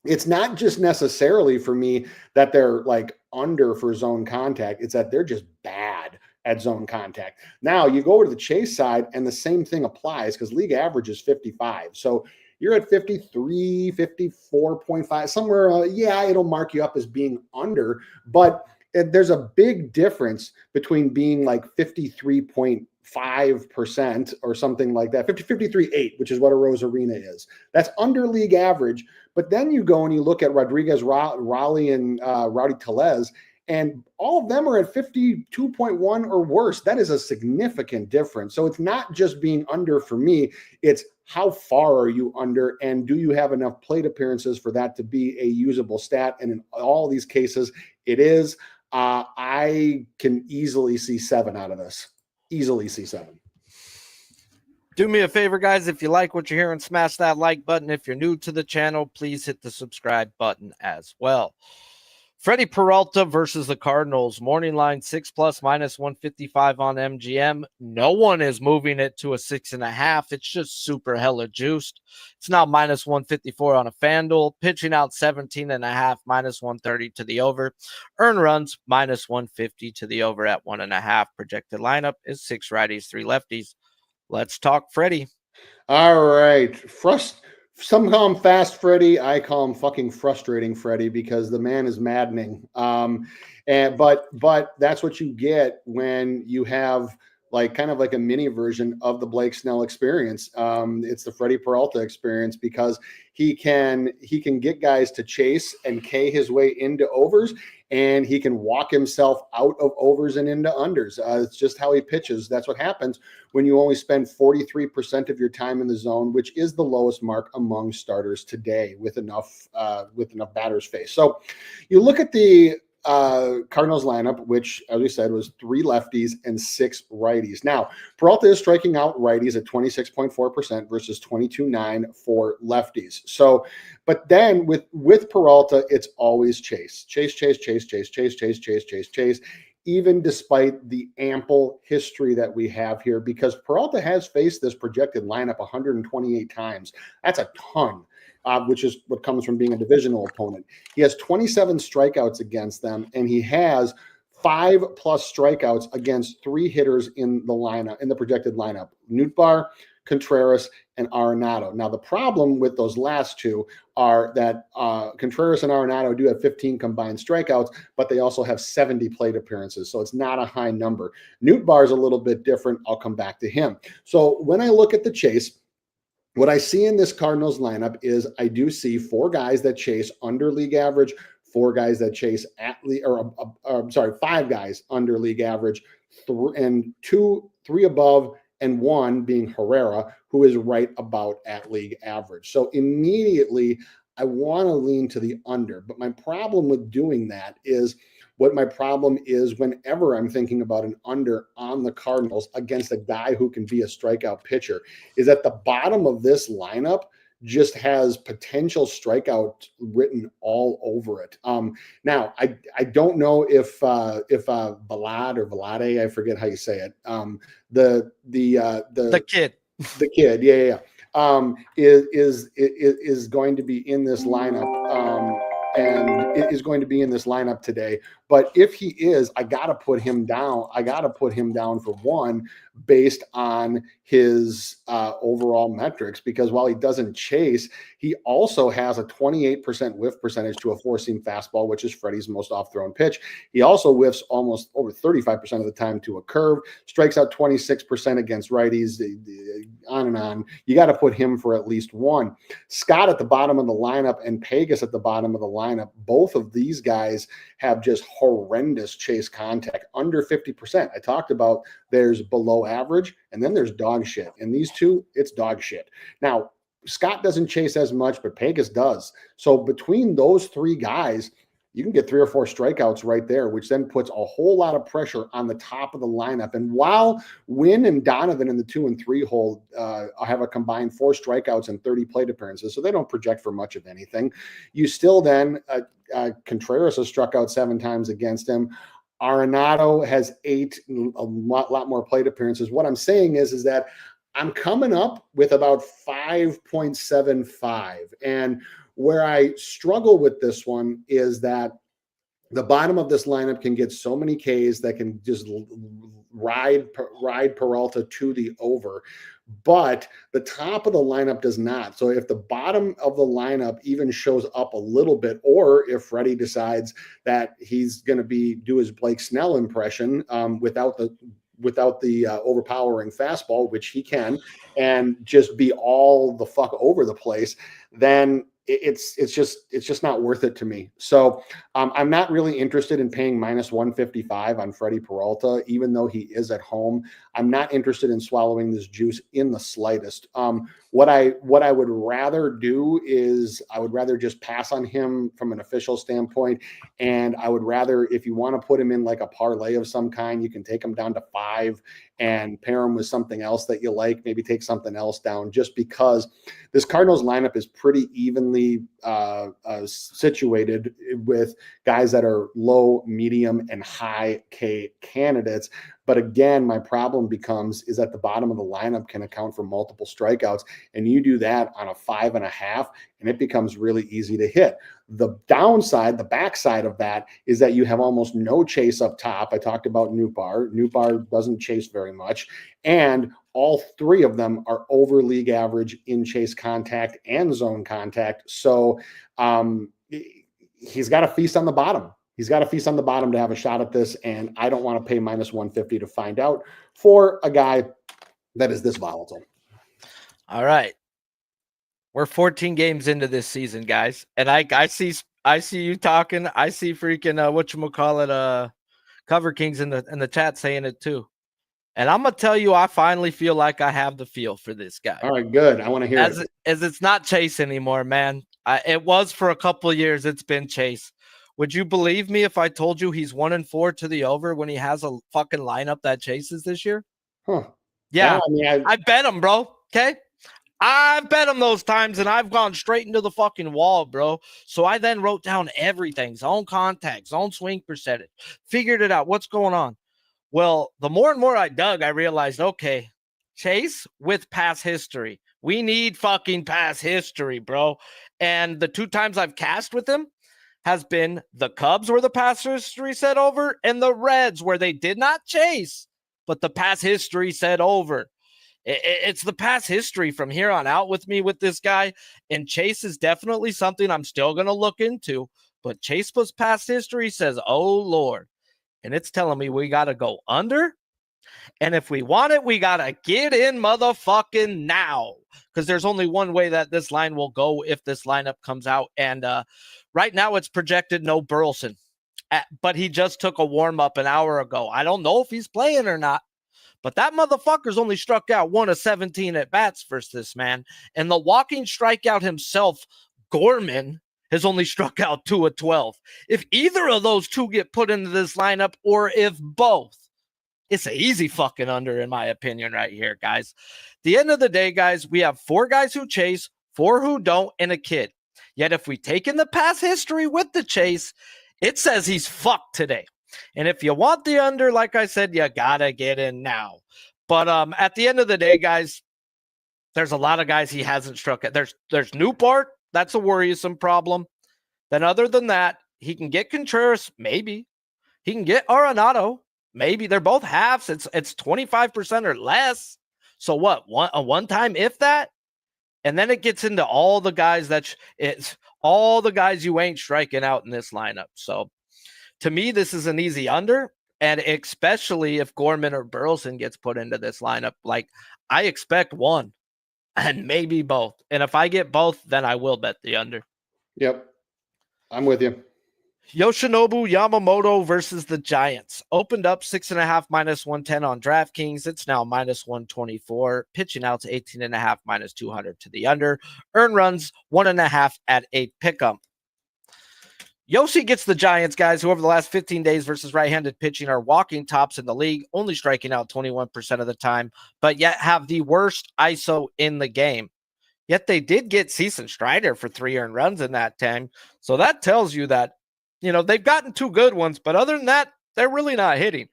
it's not just necessarily for me that they're like under for zone contact. It's that they're just bad at zone contact. Now you go over to the chase side and the same thing applies, because league average is 55. So you're at 53, 54.5, somewhere. Yeah, it'll mark you up as being under, but there's a big difference between being like 53.5% or something like that, 53.8, which is what a Arozarena is. That's under league average. But then you go and you look at Rodriguez, Raleigh, and Rowdy Tellez, and all of them are at 52.1 or worse. That is a significant difference. So it's not just being under for me, it's how far are you under, and do you have enough plate appearances for that to be a usable stat? And in all these cases, it is. I can easily see 7 out of this. Easily see 7.
Do me a favor, guys. If you like what you're hearing, smash that like button. If you're new to the channel, please hit the subscribe button as well. Freddie Peralta versus the Cardinals. Morning line 6+ minus 155 on MGM. No one is moving it to a 6.5. It's just super hella juiced. It's now minus 154 on a FanDuel. Pitching out 17.5, minus 130 to the over. Earn runs minus 150 to the over at 1.5. Projected lineup is 6 righties, 3 lefties. Let's talk Freddie.
All right. Some call him fast Freddie. I call him fucking frustrating Freddie because the man is maddening. But that's what you get when you have like kind of like a mini version of the Blake Snell experience. It's the Freddie Peralta experience because he can get guys to chase and K his way into overs, and he can walk himself out of overs and into unders. It's just how he pitches. That's what happens when you only spend 43% of your time in the zone, which is the lowest mark among starters today with enough batters faced. So you look at the Cardinals lineup, which, as we said, was 3 lefties and 6 righties. Now, Peralta is striking out righties at 26.4% versus 22.9 for lefties. So, but then with Peralta, it's always chase, even despite the ample history that we have here, because Peralta has faced this projected lineup 128 times. That's a ton. Which is what comes from being a divisional opponent. He has 27 strikeouts against them, and he has 5+ strikeouts against 3 hitters in the lineup, in the projected lineup: Nootbaar, Contreras, and Arenado. Now, the problem with those last 2 are that Contreras and Arenado do have 15 combined strikeouts, but they also have 70 plate appearances, so it's not a high number. Nootbaar is a little bit different. I'll come back to him. So when I look at the chase, what I see in this Cardinals lineup is I do see 4 guys that chase under league average, 4 guys that chase at league, or 5 guys under league average, and 3 above, and 1 being Herrera, who is right about at league average. So immediately I want to lean to the under, but my problem with doing that is whenever I'm thinking about an under on the Cardinals against a guy who can be a strikeout pitcher, is that the bottom of this lineup just has potential strikeout written all over it. Now, I don't know if Vlade, I forget how you say it. The kid, yeah. Is going to be in this lineup. And it is going to be in this lineup today. But if he is, I got to put him down. I got to put him down for 1 based on his overall metrics, because while he doesn't chase, he also has a 28% whiff percentage to a 4-seam fastball, which is Freddie's most off-thrown pitch. He also whiffs almost over 35% of the time to a curve, strikes out 26% against righties, on and on. You got to put him for at least 1. Scott at the bottom of the lineup and Pegas at the bottom of the lineup, both of these guys have just horrendous chase contact, under 50%. I talked about there's below average and then there's dog shit. And these 2, it's dog shit. Now, Scott doesn't chase as much, but Pegas does. So between those 3 guys, you can get 3 or 4 strikeouts right there, which then puts a whole lot of pressure on the top of the lineup. And while Wynn and Donovan in the 2 and 3 hole have a combined 4 strikeouts and 30 plate appearances, so they don't project for much of anything, you still then, Contreras has struck out 7 times against him. Arenado has 8, a lot more plate appearances. What I'm saying is that I'm coming up with about 5.75. And where I struggle with this one is that the bottom of this lineup can get so many Ks that can just ride Peralta to the over, but the top of the lineup does not. So if the bottom of the lineup even shows up a little bit, or if Freddie decides that he's going to do his Blake Snell impression without the overpowering fastball, which he can, and just be all the fuck over the place, then it's just not worth it to me. So I'm not really interested in paying minus 155 on Freddie Peralta, even though he is at home. I'm not interested in swallowing this juice in the slightest. What I would rather do is I would rather just pass on him from an official standpoint. And I would rather, if you want to put him in like a parlay of some kind, you can take him down to 5 and pair him with something else that you like. Maybe take something else down, just because this Cardinals lineup is pretty evenly situated with guys that are low, medium, and high K candidates. But again, my problem is at the bottom of the lineup can account for multiple strikeouts. And you do that on a 5.5, and it becomes really easy to hit. The downside, the backside of that is that you have almost no chase up top. I talked about Newbar. Newbar doesn't chase very much. And all 3 of them are over league average in chase contact and zone contact. So he's got to feast on the bottom. He's got to feast on the bottom to have a shot at this. And I don't want to pay minus 150 to find out for a guy that is this volatile.
All right. We're 14 games into this season, guys. And I see you talking. I see freaking whatchamacallit, Cover Kings in the chat saying it too. And I'm gonna tell you, I finally feel like I have the feel for this guy.
All right, good. I want to hear it.
As it's not Chase anymore, man. It was for a couple of years. It's been Chase. Would you believe me if I told you he's 1-4 to the over when he has a fucking lineup that chases this year?
Huh.
Yeah, I bet him, bro. Okay. I bet him those times, and I've gone straight into the fucking wall, bro. So I then wrote down everything, zone contact, zone swing percentage, figured it out. What's going on? Well, the more and more I dug, I realized, okay, Chase with past history. We need fucking past history, bro. And the 2 times I've cast with him has been the Cubs where the past history said over, and the Reds where they did not chase, but the past history said over. It's the past history from here on out with me with this guy. And Chase is definitely something I'm still going to look into. But Chase plus past history says, oh, Lord. And it's telling me we got to go under. And if we want it, we got to get in motherfucking now. Because there's only one way that this line will go if this lineup comes out. And right now it's projected no Burleson. But he just took a warm-up an hour ago. I don't know if he's playing or not. But that motherfucker's only struck out 1 of 17 at bats versus this man. And the walking strikeout himself, Gorman, has only struck out 2 of 12. If either of those 2 get put into this lineup, or if both, it's an easy fucking under, in my opinion, right here, guys. The end of the day, guys, we have 4 guys who chase, 4 who don't, and a kid. Yet if we take in the past history with the chase, it says he's fucked today. And if you want the under, like I said, you gotta get in now. But at the end of the day, guys, there's a lot of guys he hasn't struck at. There's Newport. That's a worrisome problem. Then other than that, he can get Contreras, maybe. He can get Arenado, maybe. They're both halves. It's 25% or less. So what? A one-time if that? And then it gets into all the guys it's all the guys you ain't striking out in this lineup. So to me, this is an easy under, and especially if Gorman or Burleson gets put into this lineup. Like, I expect one and maybe both. And if I get both, then I will bet the under.
Yep. I'm with you.
Yoshinobu Yamamoto versus the Giants. Opened up 6.5 minus 110 on DraftKings. It's now minus 124. Pitching out to 18.5 minus 200 to the under. Earn runs 1.5 at 8 pick'em. Yoshi gets the Giants, guys, who over the last 15 days versus right-handed pitching are walking tops in the league, only striking out 21% of the time, but yet have the worst ISO in the game. Yet they did get Ceason Strider for 3 earned runs in that time. So that tells you that, they've gotten 2 good ones, but other than that, they're really not hitting.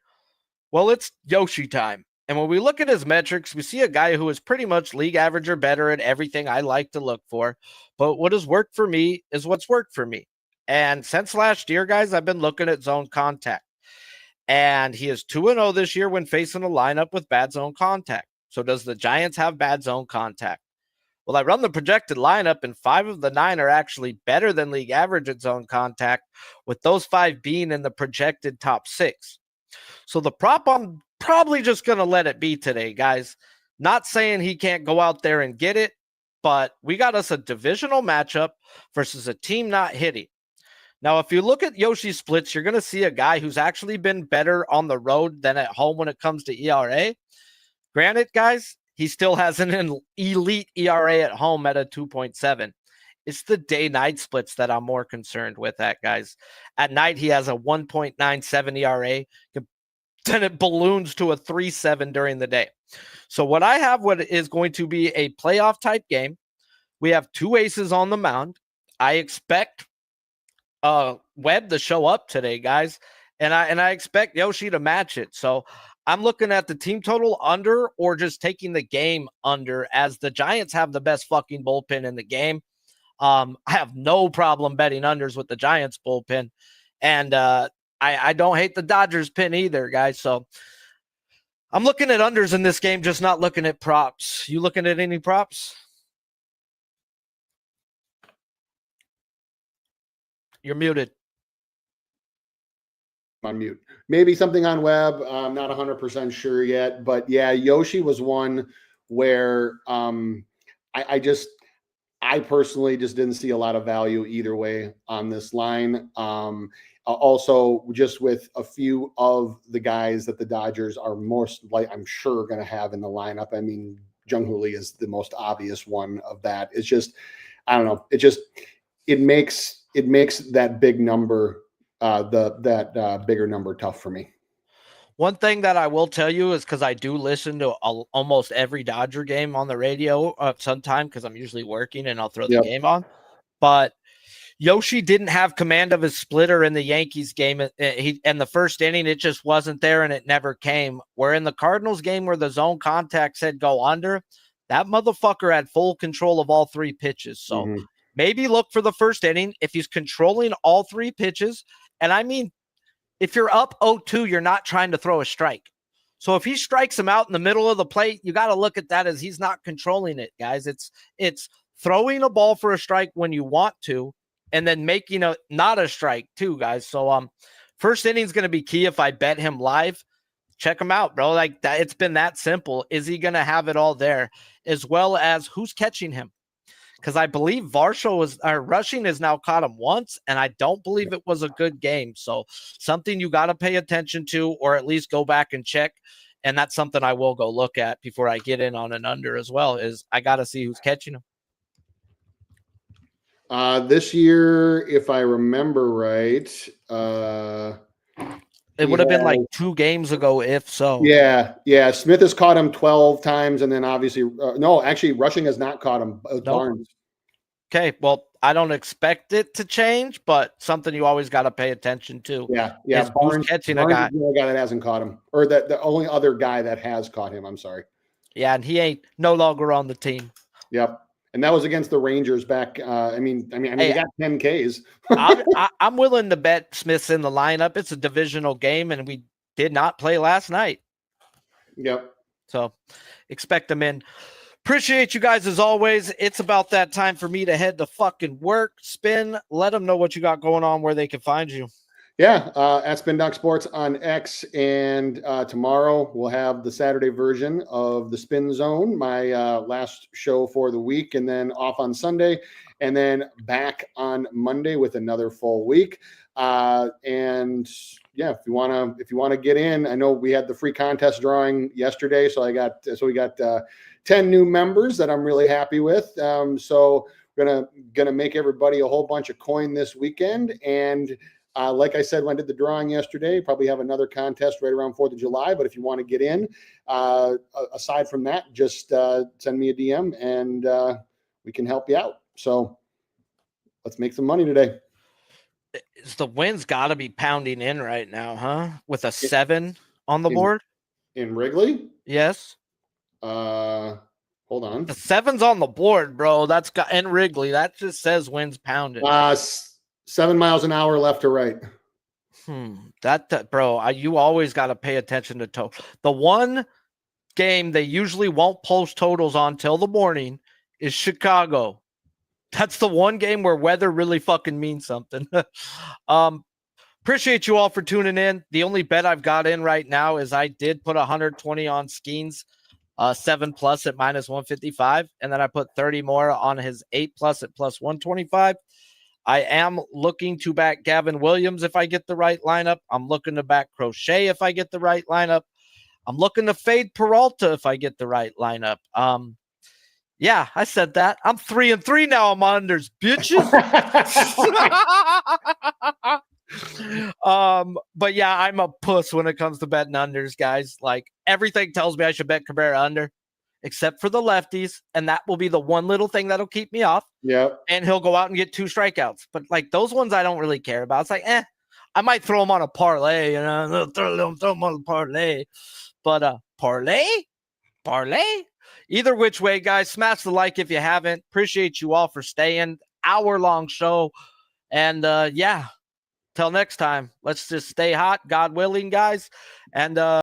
Well, it's Yoshi time. And when we look at his metrics, we see a guy who is pretty much league average or better at everything I like to look for. But what has worked for me is what's worked for me. And since last year, guys, I've been looking at zone contact. And he is 2-0 this year when facing a lineup with bad zone contact. So does the Giants have bad zone contact? Well, I run the projected lineup, and 5 of the 9 are actually better than league average at zone contact, with those 5 being in the projected top 6. So the prop, I'm probably just going to let it be today, guys. Not saying he can't go out there and get it, but we got us a divisional matchup versus a team not hitting. Now, if you look at Yoshi's splits, you're going to see a guy who's actually been better on the road than at home when it comes to ERA. Granted, guys, he still has an elite ERA at home at a 2.7. It's the day-night splits that I'm more concerned with at, guys. At night, he has a 1.97 ERA. Then it balloons to a 3.7 during the day. So what I have, what is going to be a playoff type game. We have two aces on the mound. I expect Webb to show up today, guys, and I expect Yoshi to match it. So I'm looking at the team total under, or just taking the game under, as the Giants have the best fucking bullpen in the game. I have no problem betting unders with the Giants bullpen, and I don't hate the Dodgers pin either, guys. So I'm looking at unders in this game, just not looking at props. You looking at any props? You're muted.
On mute. Maybe something on Webb. I'm not 100% sure yet, but yeah, Yoshi was one where I personally just didn't see a lot of value either way on this line. Also, just with a few of the guys that the Dodgers are most like, I'm sure going to have in the lineup. I mean, Jung-Hoo Lee is the most obvious one of that. It's just, I don't know. It makes that big number, bigger number, tough for me.
One thing that I will tell you is, because I do listen to almost every Dodger game on the radio sometime, because I'm usually working and I'll throw the game on. But Yoshi didn't have command of his splitter in the Yankees game. And the first inning, it just wasn't there and it never came. Where in the Cardinals game, where the zone contact said go under, that motherfucker had full control of all three pitches. So maybe look for the first inning if he's controlling all three pitches. And I mean, if you're up 0-2, you're not trying to throw a strike. So if he strikes him out in the middle of the plate, you got to look at that as he's not controlling it, guys. It's throwing a ball for a strike when you want to, and then making a not a strike too, guys. So first inning is going to be key. If I bet him live, check him out, bro. Like that, it's been that simple. Is he going to have it all there, as well as who's catching him? Because I believe Rushing has now caught him once, and I don't believe it was a good game. So something you got to pay attention to, or at least go back and check. And that's something I will go look at before I get in on an under as well, is I got to see who's catching him.
This year, if I remember right,
it would have been like 2 games ago, if so.
Yeah. Smith has caught him 12 times, and then obviously, no, actually, Rushing has not caught him. Barnes.
Okay, well, I don't expect it to change, but something you always got to pay attention to.
Yeah.
Barnes catching a guy.
The only guy that hasn't caught him, or the only other guy that has caught him. I'm sorry.
Yeah, and he ain't no longer on the team.
Yep. And that was against the Rangers back. I mean, he got 10 Ks.
I'm willing to bet Smith's in the lineup. It's a divisional game, and we did not play last night.
Yep.
So expect them in. Appreciate you guys as always. It's about that time for me to head to fucking work. Spin. Let them know what you got going on, where they can find you.
Yeah, at Spin Doc Sports on X, and tomorrow we'll have the Saturday version of the Spin Zone, my last show for the week, and then off on Sunday, and then back on Monday with another full week. And yeah, if you wanna get in, I know we had the free contest drawing yesterday, so we got 10 new members that I'm really happy with. So we're gonna make everybody a whole bunch of coin this weekend, and like I said, when I did the drawing yesterday, probably have another contest right around 4th of July. But if you want to get in, aside from that, just send me a DM and we can help you out. So let's make some money today.
The wind's got to be pounding in right now, huh? With a 7 on the board.
In Wrigley?
Yes.
Hold on.
The 7's on the board, bro. That's got in Wrigley. That just says wind's pounding.
7 miles an hour left to right.
Bro, you always got to pay attention to total. The one game they usually won't post totals on till the morning is Chicago. That's the one game where weather really fucking means something. Appreciate you all for tuning in. The only bet I've got in right now is I did put 120 on Skeens. 7+ at -155, and then I put 30 more on his 8+ at +125. I am looking to back Gavin Williams if I get the right lineup. I'm looking to back Crochet if I get the right lineup. I'm looking to fade Peralta if I get the right lineup. Yeah, I said that. I'm 3-3 now. I'm on unders, bitches. But yeah, I'm a puss when it comes to betting unders, guys. Like everything tells me I should bet Cabrera under, except for the lefties, and that will be the one little thing that'll keep me off.
Yep.
And he'll go out and get 2 strikeouts. But like those ones, I don't really care about. It's like, I might throw him on a parlay, you know, throw him on a parlay. But parlay. Either which way, guys, smash the like if you haven't. Appreciate you all for staying. Hour-long show. And yeah, till next time, let's just stay hot, God willing, guys. And